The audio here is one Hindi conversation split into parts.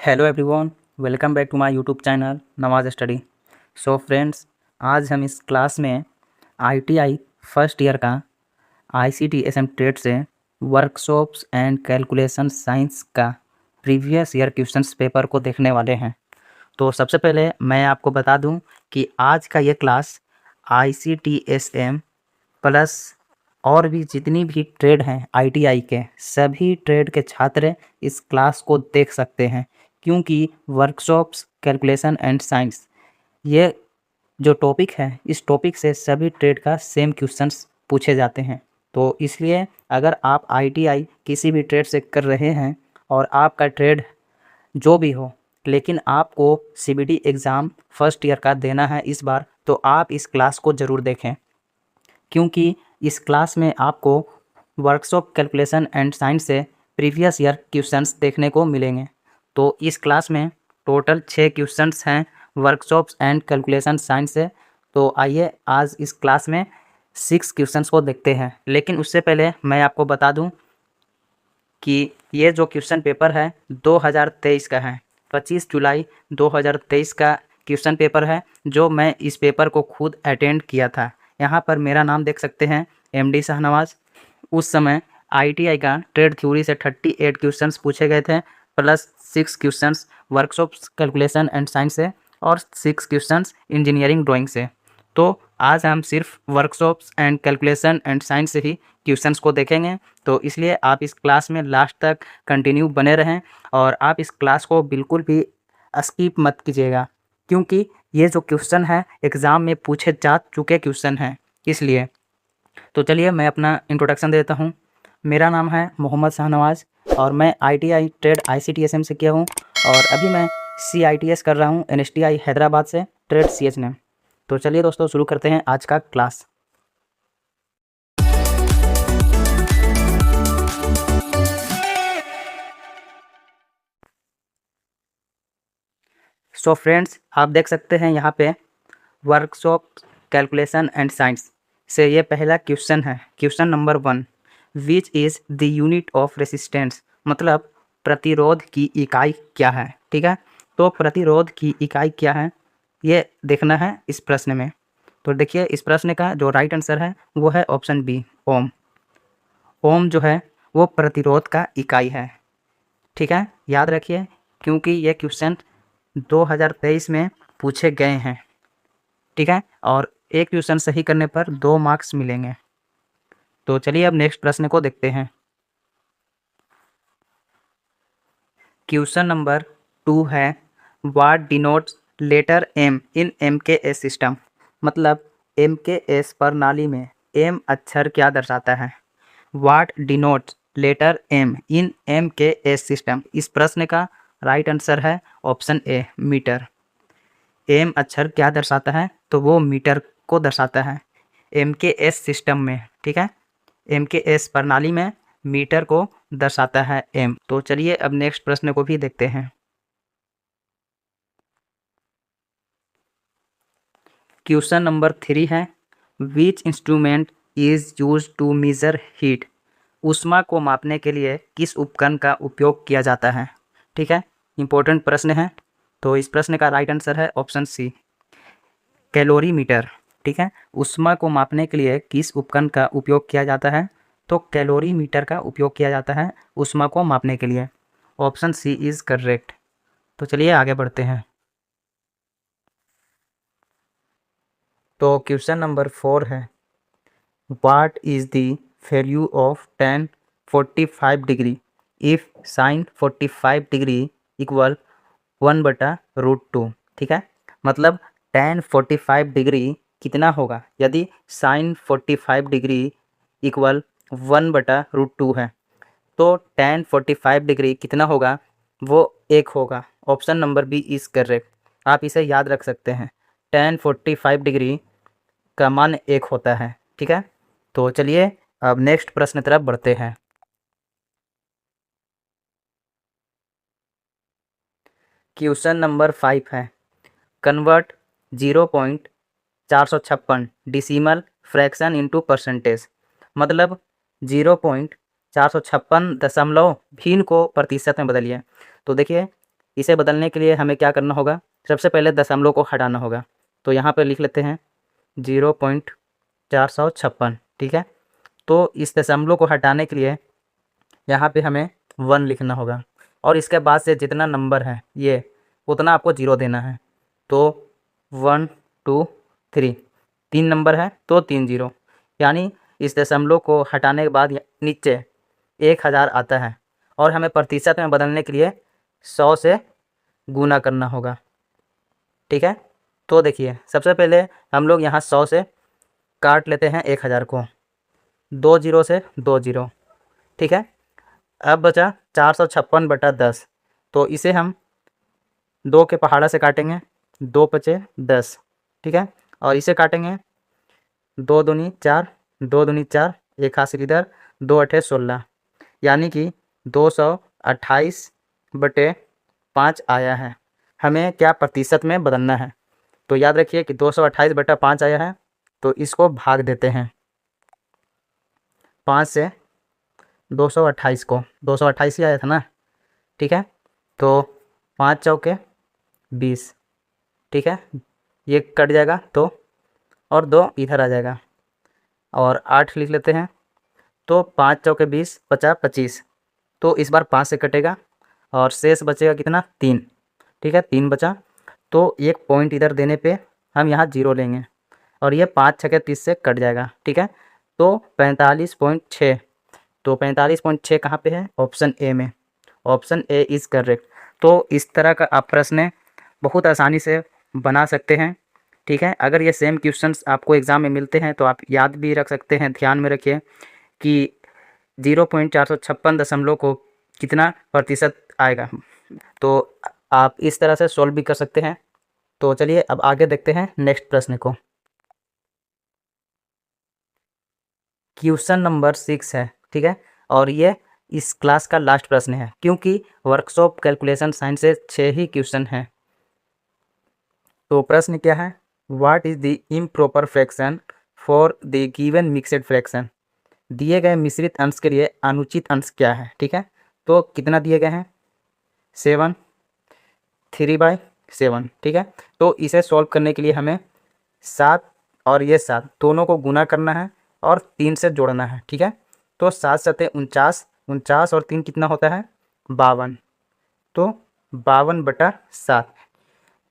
Hello everyone, welcome back to my YouTube channel Nawaz study. So friends, आज हम इस क्लास में आईटीआई फर्स्ट ईयर का आईसीटी एसएम ट्रेड से वर्कशॉप्स एंड कैलकुलेशन साइंस का प्रीवियस ईयर क्वेश्चंस पेपर को देखने वाले हैं। तो सबसे पहले मैं आपको बता दूं कि आज का ये क्लास आईसीटी एसएम प्लस और भी जितनी भी ट्रेड हैं आईटीआई के सभी ट्रेड के छात्र इस क्लास को देख सकते हैं, क्योंकि वर्कशॉप्स कैलकुलेशन एंड साइंस ये जो टॉपिक है, इस टॉपिक से सभी ट्रेड का सेम क्वेश्चंस पूछे जाते हैं। तो इसलिए अगर आप आईटीआई किसी भी ट्रेड से कर रहे हैं और आपका ट्रेड जो भी हो, लेकिन आपको सीबीटी एग्ज़ाम फर्स्ट ईयर का देना है इस बार, तो आप इस क्लास को ज़रूर देखें, क्योंकि इस क्लास में आपको वर्कशॉप कैलकुलेशन एंड साइंस से प्रीवियस ईयर क्वेश्चंस देखने को मिलेंगे। तो इस क्लास में टोटल 6 क्वेश्चंस हैं वर्कशॉप्स एंड कैलकुलेशन साइंस से। तो आइए आज इस क्लास में 6 क्वेश्चंस को देखते हैं। लेकिन उससे पहले मैं आपको बता दूं कि ये जो क्वेश्चन पेपर है 2023 का है, 25 जुलाई 2023 का क्वेश्चन पेपर है, जो मैं इस पेपर को खुद अटेंड किया था। यहाँ पर मेरा नाम देख सकते हैं, एमडी शाहनवाज। उस समय आईटीआई का ट्रेड थ्योरी से 38 क्वेश्चंस पूछे गए थे, plus 6 questions workshops calculation and science से और 6 क्वेश्चंस इंजीनियरिंग ड्राइंग से। तो आज हम सिर्फ workshops and calculation and science से ही क्वेश्चंस को देखेंगे। तो इसलिए आप इस क्लास में लास्ट तक कंटिन्यू बने रहें और आप इस क्लास को बिल्कुल भी स्किप मत कीजिएगा, क्योंकि ये जो क्वेश्चन है एग्ज़ाम में पूछे जा चुके क्वेश्चन हैं, इसलिए। तो चलिए मैं अपना इंट्रोडक्शन देता हूँ। मेरा नाम है मोहम्मद शाहनवाज और मैं आईटीआई ट्रेड आईसीटीएसएम से किया हूँ और अभी मैं सीआईटीएस कर रहा हूँ एनएसटीआई हैदराबाद से ट्रेड सीएचएम। तो चलिए दोस्तों, शुरू करते हैं आज का क्लास। सो फ्रेंड्स, आप देख सकते हैं यहाँ पे वर्कशॉप कैलकुलेशन एंड साइंस से ये पहला क्वेश्चन है, question number 1। Which is the unit of resistance, मतलब प्रतिरोध की इकाई क्या है। ठीक है, तो प्रतिरोध की इकाई क्या है ये देखना है इस प्रश्न में। तो देखिए, इस प्रश्न का जो राइट आंसर है वो है ऑप्शन बी, ओम। ओम जो है वो प्रतिरोध का इकाई है। ठीक है, याद रखिए, क्योंकि ये क्वेश्चन 2023 में पूछे गए हैं। ठीक है, और एक क्वेश्चन सही करने पर 2 मार्क्स मिलेंगे। तो चलिए अब नेक्स्ट प्रश्न को देखते हैं। क्वेश्चन नंबर 2 है, what denotes letter M in MKS system, मतलब एमकेएस प्रणाली में एम अक्षर क्या दर्शाता है। What denotes letter M in MKS system, इस प्रश्न का राइट आंसर है ऑप्शन ए, मीटर। एम अक्षर क्या दर्शाता है, तो वो मीटर को दर्शाता है एमकेएस सिस्टम में। ठीक है, एमकेएस प्रणाली में मीटर को दर्शाता है एम। तो चलिए अब नेक्स्ट प्रश्न को भी देखते हैं। क्वेश्चन नंबर 3 है, which instrument is use to measure heat, ऊष्मा को मापने के लिए किस उपकरण का उपयोग किया जाता है। ठीक है, इंपॉर्टेंट प्रश्न है। तो इस प्रश्न का राइट आंसर है ऑप्शन सी, कैलोरीमीटर। ठीक है, ऊष्मा को मापने के लिए किस उपकरण का उपयोग किया जाता है, तो कैलोरीमीटर का उपयोग किया जाता है ऊष्मा को मापने के लिए। Option C is correct. तो चलिए आगे बढ़ते हैं। तो क्वेश्चन नंबर 4 है, what is the value of tan 45 degree if sin 45 degree equal 1/√2। ठीक है, मतलब tan 45 डिग्री कितना होगा यदि sin 45 डिग्री इक्वल 1/√2 है। तो tan 45 डिग्री कितना होगा, वो 1 होगा। Option number B is correct. आप इसे याद रख सकते हैं, tan 45 डिग्री का मान 1 होता है। ठीक है, तो चलिए अब नेक्स्ट प्रश्न तरफ बढ़ते हैं। क्वेश्चन नंबर 5 है, convert 0.456 decimal fraction into percentage, मतलब 0.456 दशमलव भिन्न को प्रतिशत में बदलिए। तो देखिए, इसे बदलने के लिए हमें क्या करना होगा, सबसे पहले दशमलव को हटाना होगा। तो यहाँ पे लिख लेते हैं 0.456, ठीक है। तो इस दशमलव को हटाने के लिए यहाँ पे हमें 1 लिखना होगा और इसके बाद से जितना नंबर है ये उतना आपको 0 देना है। तो 1 2 3 3 नंबर है तो 3 0, यानी इस दशमलव को हटाने के बाद नीचे 1000 आता है और हमें प्रतिशत में बदलने के लिए 100 से गुना करना होगा, ठीक है। तो देखिए सबसे पहले हम लोग यहाँ 100 से काट लेते हैं 1000 को, 2 0 से 2 0, ठीक है। अब बचा 456/10, तो इसे हम 2 के पहाड़ा से काटेंगे, 2 पचे 10, ठीक है। और इसे काटेंगे 2 दूनी 4, 2 दूनी 4, एक हाथ से इधर, 2 अठे 16, यानी कि 228/5 आया है। हमें क्या प्रतिशत में बदलना है, तो याद रखिए कि 228/5 आया है, तो इसको भाग देते हैं 5 से 228 को, 228 ही आया था ना, ठीक है। तो 5 चौके 20, ठीक है, ये कट जाएगा तो, और 2 इधर आ जाएगा और 8 लिख लेते हैं। तो 5 चौके 20, 50 25, तो इस बार 5 से कटेगा और शेष बचेगा कितना, 3, ठीक है, 3 बचा। तो एक पॉइंट इधर देने पे हम यहाँ 0 लेंगे और ये 5 छके 30 से कट जाएगा, ठीक है। तो 45.6, तो 45.6 कहाँ पे है, ऑप्शन ए में, ऑप्शन ए इज़ करेक्ट। तो इस तरह का आप प्रश्न बहुत आसानी से बना सकते हैं, ठीक है। अगर ये सेम क्वेश्चंस आपको एग्ज़ाम में मिलते हैं तो आप याद भी रख सकते हैं। ध्यान में रखिए कि 0.456 दशमलव को कितना प्रतिशत आएगा, तो आप इस तरह से सॉल्व भी कर सकते हैं। तो चलिए अब आगे देखते हैं नेक्स्ट प्रश्न को। क्वेश्चन नंबर 6 है, ठीक है, और ये इस क्लास का लास्ट प्रश्न है क्योंकि वर्कशॉप कैलकुलेशन साइंस से 6 ही क्वेश्चन हैं। तो प्रश्न क्या है, what is the improper fraction for the given mixed fraction. दिए गए मिश्रित अंश के लिए अनुचित अंश क्या है, ठीक है। तो कितना दिए गए हैं, 7, 3/7, ठीक है। तो इसे सॉल्व करने के लिए हमें 7 और ये 7 दोनों को गुना करना है और 3 से जोड़ना है, ठीक है। तो 7 7 49, 49 और 3 कितना होता है, 52, तो 52/7।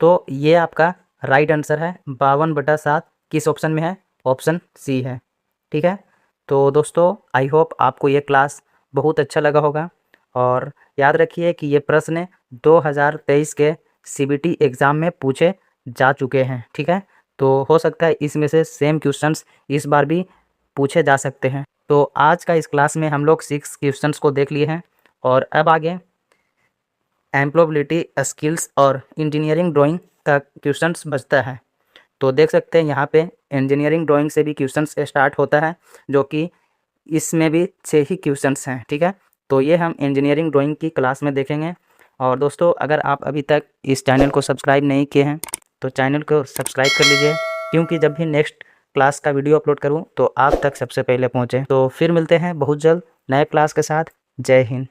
तो ये आपका राइट आंसर है, 52/7 किस ऑप्शन में है, ऑप्शन सी है, ठीक है। तो दोस्तों आई होप आपको ये क्लास बहुत अच्छा लगा होगा और याद रखिए कि ये प्रश्न 2023 के CBT एग्ज़ाम में पूछे जा चुके हैं, ठीक है। तो हो सकता है इसमें से सेम क्वेश्चंस इस बार भी पूछे जा सकते हैं। तो आज का इस क्लास में हम लोग 6 क्वेश्चंस को देख लिए हैं और अब आगे एम्प्लॉयबिलिटी स्किल्स और इंजीनियरिंग ड्राइंग का क्वेश्चंस बचता है। तो देख सकते हैं यहाँ पे इंजीनियरिंग ड्राइंग से भी क्वेश्चंस स्टार्ट होता है, जो कि इसमें भी 6 ही क्वेश्चंस हैं, ठीक है। तो ये हम इंजीनियरिंग ड्राइंग की क्लास में देखेंगे। और दोस्तों अगर आप अभी तक इस चैनल को सब्सक्राइब नहीं किए हैं तो चैनल को सब्सक्राइब कर लीजिए, क्योंकि जब भी नेक्स्ट क्लास का वीडियो अपलोड करूँ तो आप तक सबसे पहले पहुँचे। तो फिर मिलते हैं बहुत जल्द नए क्लास के साथ। जय हिंद।